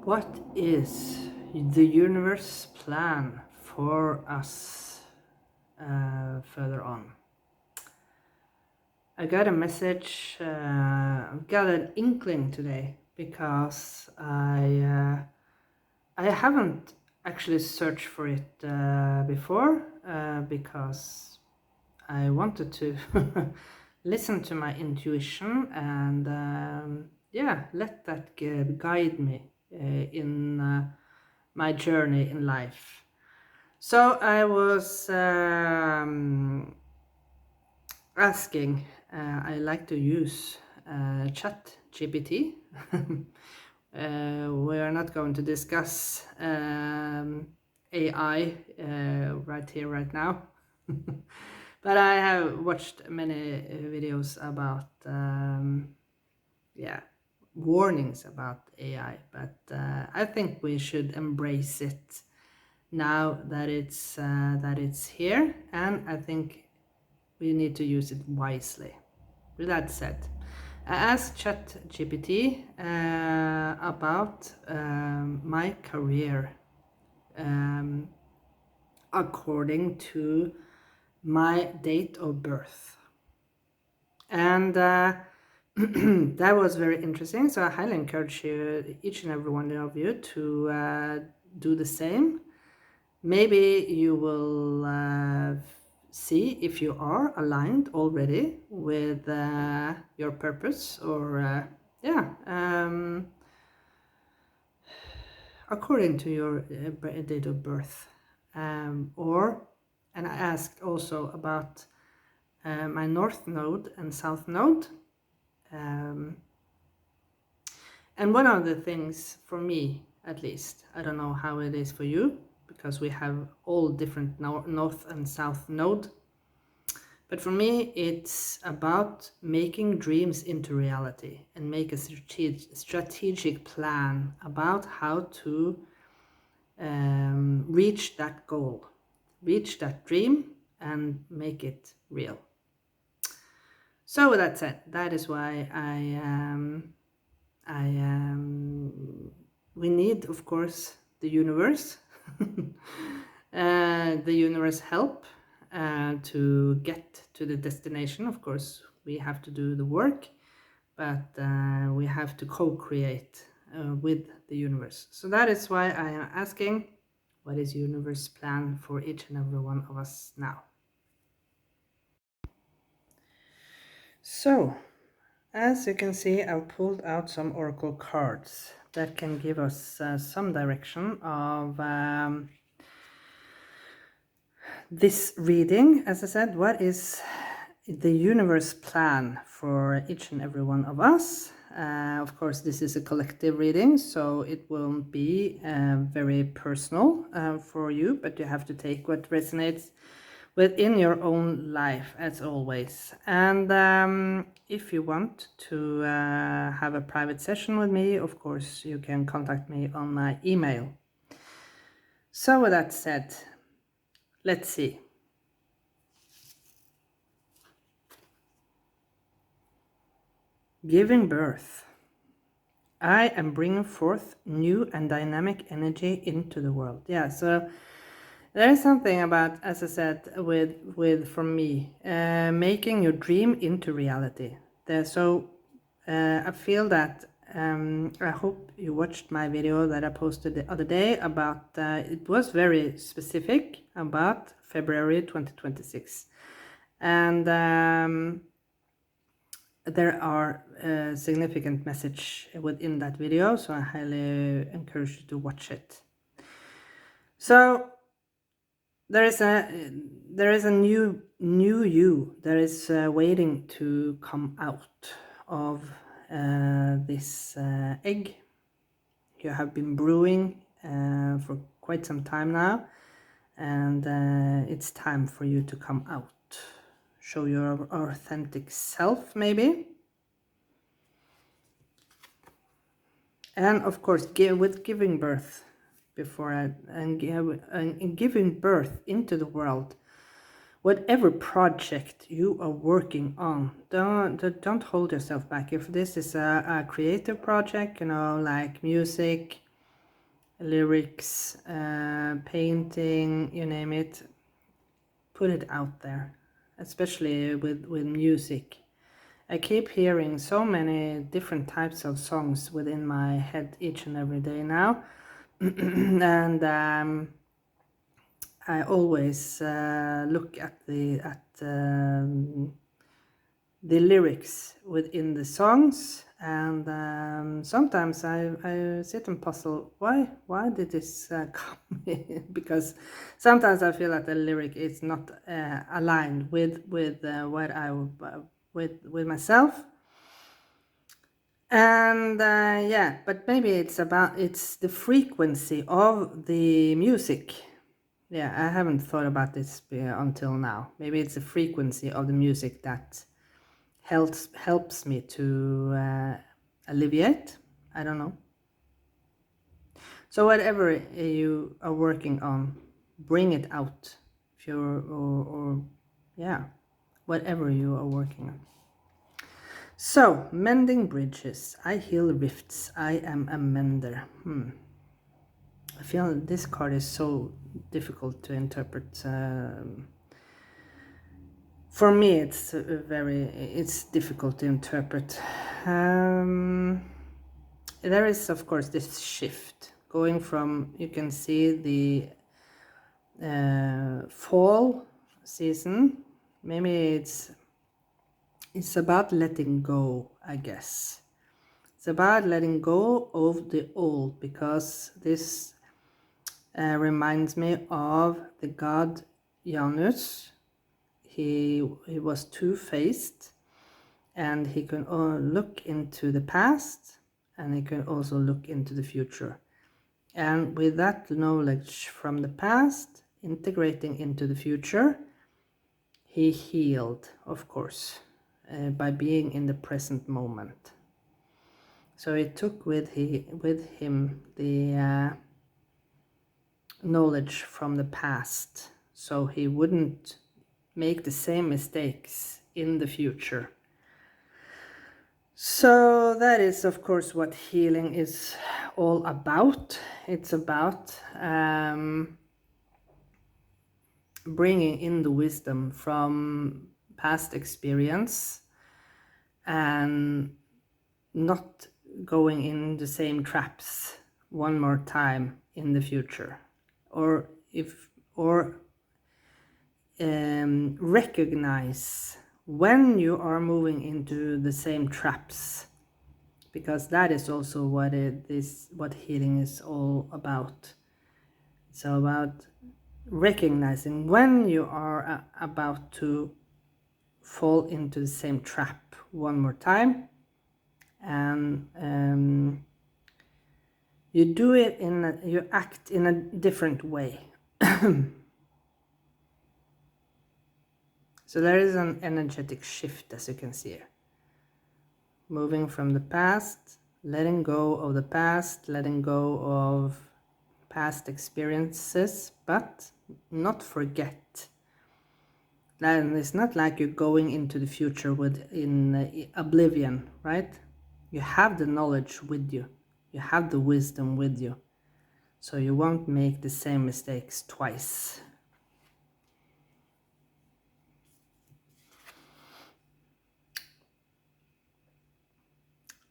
What is the universe plan for us further on? I got a message, got an inkling today because I haven't actually searched for it before because I wanted to listen to my intuition and yeah, let that guide me in my journey in life. So I was asking, I like to use chat GPT. We are not going to discuss AI right here, right now. But I have watched many videos about, yeah, warnings about AI. But I think we should embrace it now that it's here, and I think we need to use it wisely. With that said, I asked ChatGPT about my career according to my date of birth. And that was very interesting. So I highly encourage you, each and every one of you, to do the same. Maybe you will see if you are aligned already with your purpose, or yeah, according to your date of birth. And I asked also about my north node and south node. And one of the things, for me at least, I don't know how it is for you, because we have all different north and south node. But for me, it's about making dreams into reality and make a strategic plan about how to reach that goal, reach that dream, and make it real. So with that said, that is why we need, of course, the universe, the universe help to get to the destination. Of course, we have to do the work, but we have to co-create with the universe. So that is why I am asking, what is universe plan for each and every one of us now? So, as you can see, I've pulled out some oracle cards that can give us some direction of this reading. As I said, what is the universe plan for each and every one of us? Of course, this is a collective reading, so it won't be very personal for you, but you have to take what resonates within your own life, as always. And if you want to have a private session with me, of course, you can contact me on my email. So with that said, let's see. Giving birth. I am bringing forth new and dynamic energy into the world. Yeah, so there is something about, as I said, with for me, making your dream into reality. I feel that, I hope you watched my video that I posted the other day about, it was very specific about February 2026. And there are significant message within that video, so I highly encourage you to watch it. So there is a new you that is waiting to come out of this egg you have been brewing for quite some time now, and it's time for you to come out. Show your authentic self, maybe. And of course, with giving birth and giving birth into the world, whatever project you are working on, don't hold yourself back. If this is a creative project, like music, lyrics, painting, you name it. Put it out there, especially with music. I keep hearing so many different types of songs within my head each and every day now. And I always look at the lyrics within the songs, and sometimes I sit and puzzle, why did this come in? Because sometimes I feel that the lyric is not aligned with what I with myself. And yeah, but maybe it's the frequency of the music. Yeah, I haven't thought about this until now. Maybe it's the frequency of the music that helps me to alleviate. I don't know. So whatever you are working on, bring it out. If you're or yeah, whatever you are working on. So, mending bridges. I heal rifts. I am a mender. I feel this card is so difficult to interpret. For me, it's difficult to interpret. There is, of course, this shift going from, you can see the fall season. Maybe it's about letting go, I guess. It's about letting go of the old, because this reminds me of the god Janus. He was two-faced, and he can look into the past, and he can also look into the future. And with that knowledge from the past integrating into the future, he healed, of course, by being in the present moment. So he took with him the knowledge from the past, so he wouldn't make the same mistakes in the future. So that is, of course, what healing is all about. It's about bringing in the wisdom from past experience and not going in the same traps one more time in the future, or recognize when you are moving into the same traps, because that is also what healing is all about. It's all about recognizing when you are about to fall into the same trap one more time, and you do it you act in a different way. So there is an energetic shift, as you can see here. Moving from the past, letting go of the past, letting go of past experiences, but not forget. And it's not like you're going into the future in oblivion, right? You have the knowledge with you. You have the wisdom with you. So you won't make the same mistakes twice.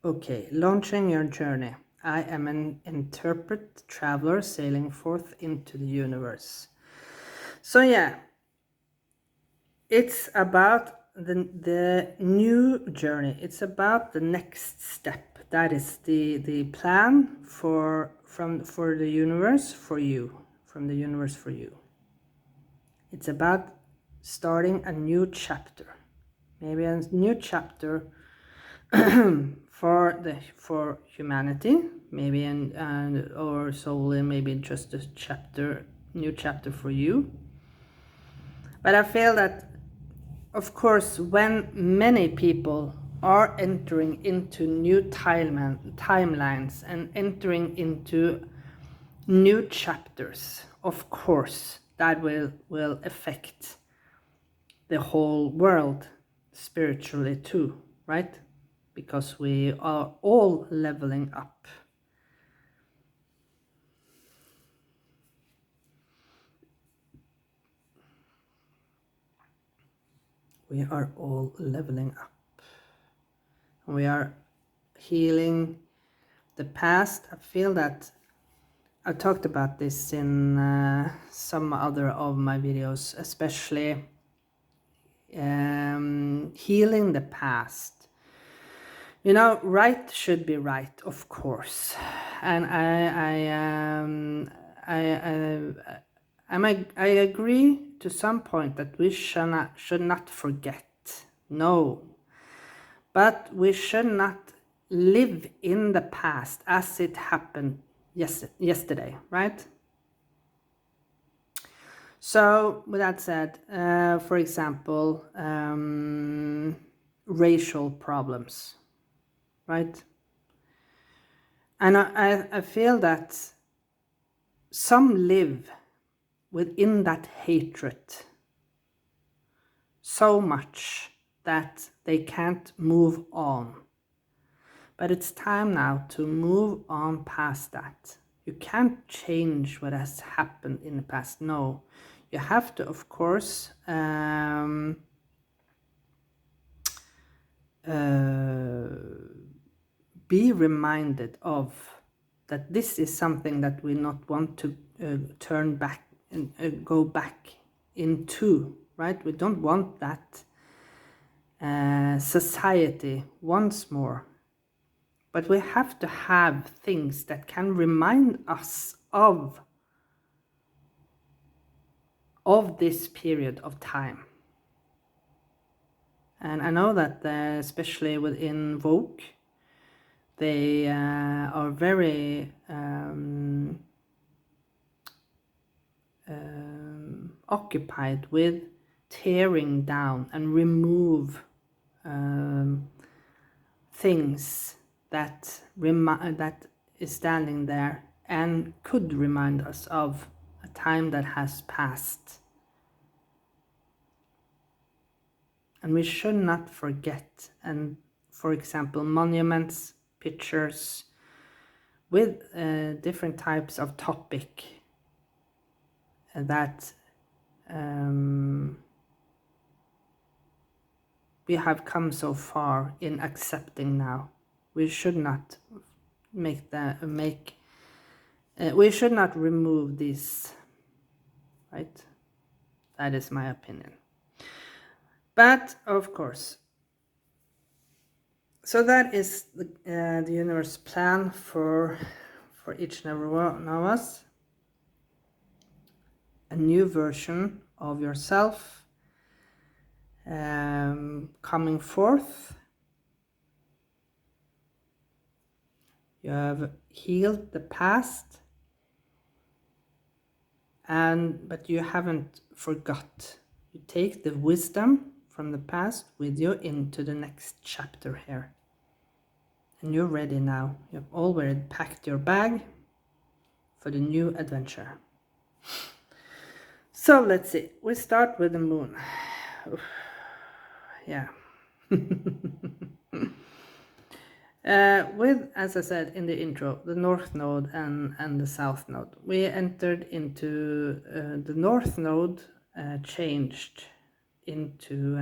Okay, launching your journey. I am an interpret traveler sailing forth into the universe. So yeah, it's about the new journey. It's about the next step. That is the plan for the universe for you, from the universe for you. It's about starting a new chapter, maybe a new chapter for humanity, maybe or solely maybe just a new chapter for you. But I feel that, of course, when many people are entering into new timelines and entering into new chapters, of course that will affect the whole world spiritually too, right? Because we are all leveling up. we are all leveling up. We are healing the past. I feel that I've talked about this in some other of my videos, especially healing the past. You know, right should be right, of course, and I agree to some point that we should not forget. No, but we should not live in the past as it happened yesterday, right? So, with that said, for example, racial problems, right? And I feel that some live within that hatred so much that they can't move on. But it's time now to move on past that. You can't change what has happened in the past. No, you have to, of course, be reminded of that this is something that we not want to turn back and go back into, right? We don't want that society once more. But we have to have things that can remind us of this period of time. And I know that especially within Vogue, they are very occupied with tearing down and remove things that is standing there and could remind us of a time that has passed. And we should not forget. And for example, monuments, pictures with different types of topic that we have come so far in accepting now. We should not we should not remove these, right? That is my opinion. But of course, so that is the universe plan for each and every one of us. A new version of yourself coming forth. You have healed the past, but you haven't forgot. You take the wisdom from the past with you into the next chapter here. And you're ready now. You've already packed your bag for the new adventure. So let's see. We start with the moon. Yeah. With, as I said in the intro, the north node and the south node. We entered into the north node, changed into,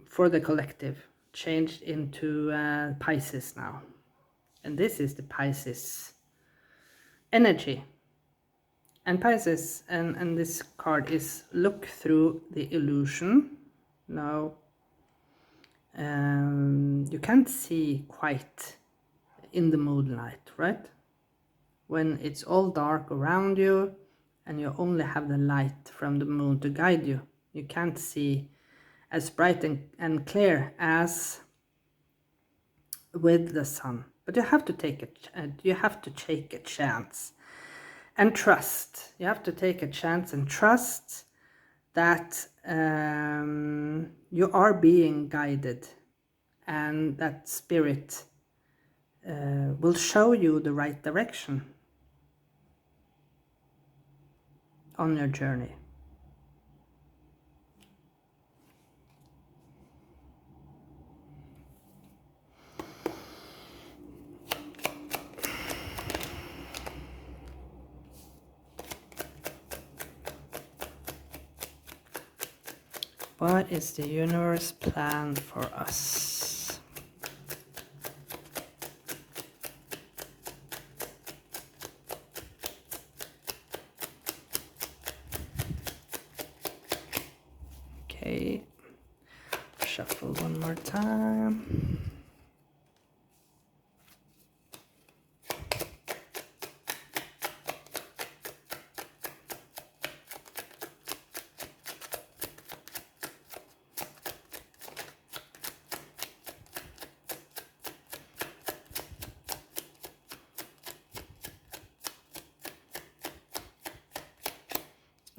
for the collective, changed into Pisces now. And this is the Pisces energy. And Pisces, and this card is look through the illusion. Now, you can't see quite in the moonlight, right? When it's all dark around you and you only have the light from the moon to guide you, you can't see as bright and clear as with the sun. But you have to take a chance and trust. You have to take a chance and trust that you are being guided, and that spirit will show you the right direction on your journey. What is the universe plan for us? Okay, shuffle one more time.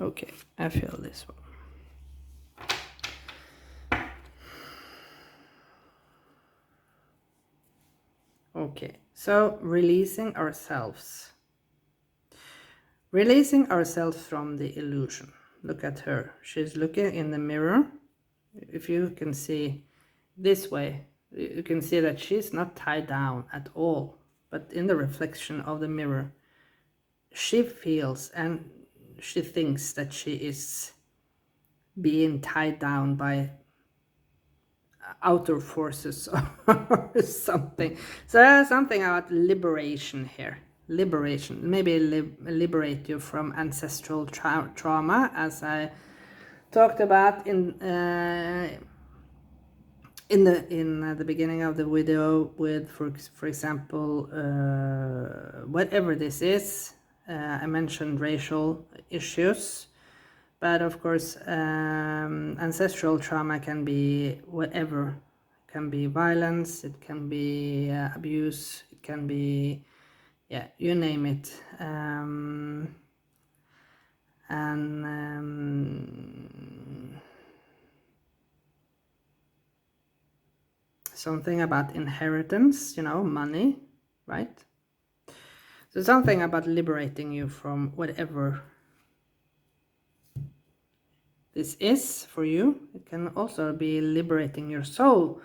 Okay, I feel this one. Okay, so releasing ourselves. Releasing ourselves from the illusion. Look at her. She's looking in the mirror. If you can see this way, you can see that she's not tied down at all. But in the reflection of the mirror, she feels and she thinks that she is being tied down by outer forces or something. So there's something about liberation here. Liberation, maybe liberate you from ancestral trauma, as I talked about in the beginning of the video, with for example, whatever this is. I mentioned racial issues, but of course ancestral trauma can be whatever. It can be violence, it can be abuse, it can be, yeah, you name it. Something about inheritance, you know, money, right? So something about liberating you from whatever this is for you. It can also be liberating your soul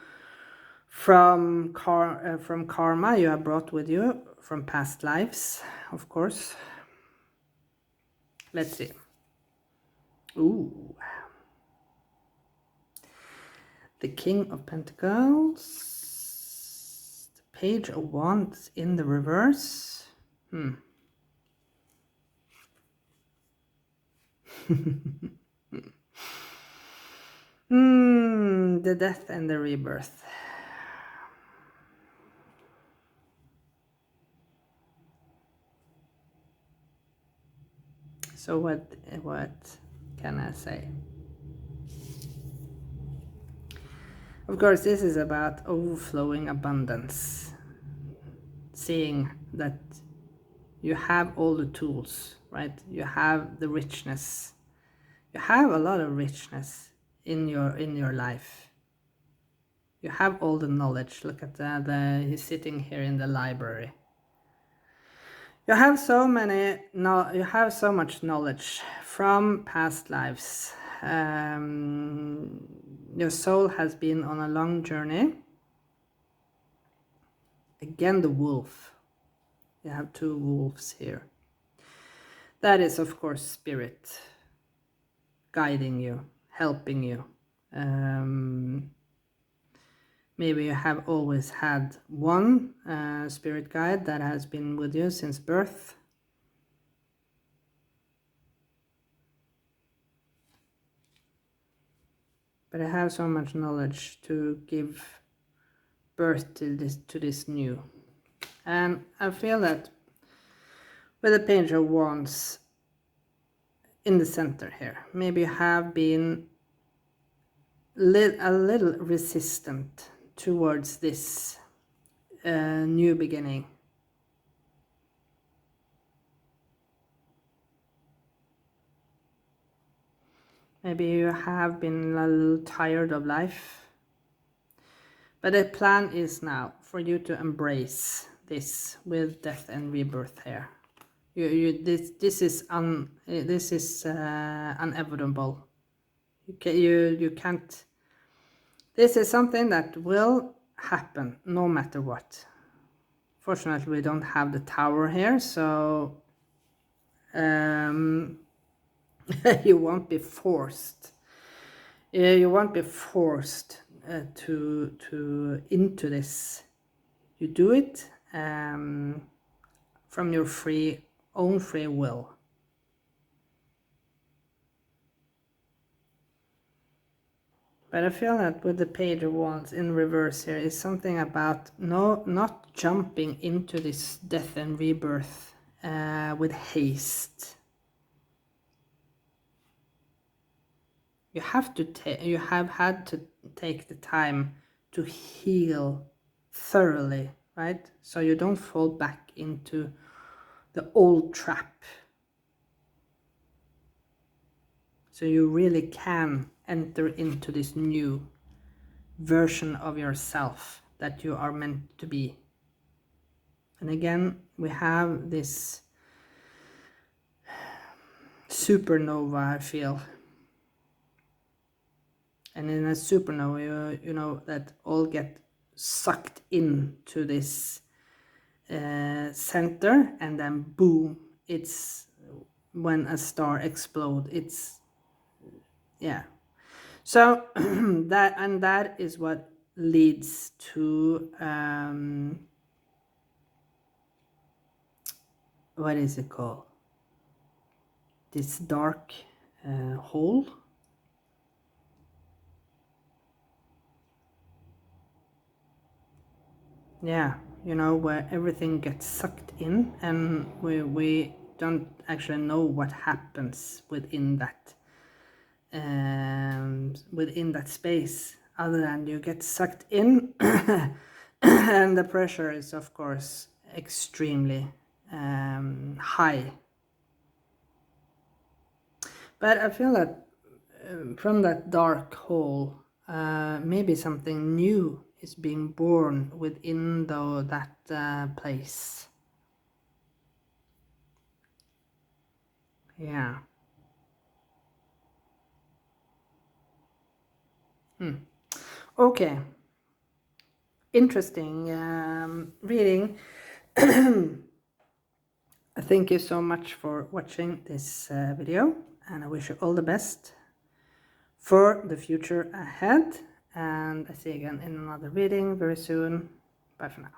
from karma you have brought with you from past lives, of course. Let's see. Ooh. The King of Pentacles. The Page of Wands in the reverse. The Death and the Rebirth. So what can I say? Of course, this is about overflowing abundance. Seeing that you have all the tools, right? You have the richness. You have a lot of richness in your life. You have all the knowledge. Look at he's sitting here in the library. You have so much knowledge from past lives. Your soul has been on a long journey. Again, the wolf. You have two wolves here. That is, of course, spirit guiding you, helping you. Maybe you have always had one spirit guide that has been with you since birth. But I have so much knowledge to give birth to this new. And I feel that with the Page of Wands in the center here, maybe you have been a little resistant towards this new beginning. Maybe you have been a little tired of life. But the plan is now for you to embrace this with death and rebirth here. This is inevitable. You can't. This is something that will happen no matter what. Fortunately, we don't have the tower here, so you won't be forced. You won't be forced into this. You do it from your own free will. But I feel that with the Page of Wands in reverse here is something about not jumping into this death and rebirth with haste. You have had to take the time to heal thoroughly, right? So you don't fall back into the old trap. So you really can enter into this new version of yourself that you are meant to be. And again, we have this supernova, I feel. And in a supernova, you know, that all get sucked into this center, and then boom, it's when a star explodes. It's, yeah. So that is what leads to what is it called? This dark hole. Yeah, you know, where everything gets sucked in, and we don't actually know what happens within that space, other than you get sucked in, and the pressure is, of course, extremely high. But I feel that from that dark hole, maybe something new is being born within that place. Yeah. Okay. Interesting reading. Thank you so much for watching this video, and I wish you all the best for the future ahead. And I see you again in another reading very soon. Bye for now.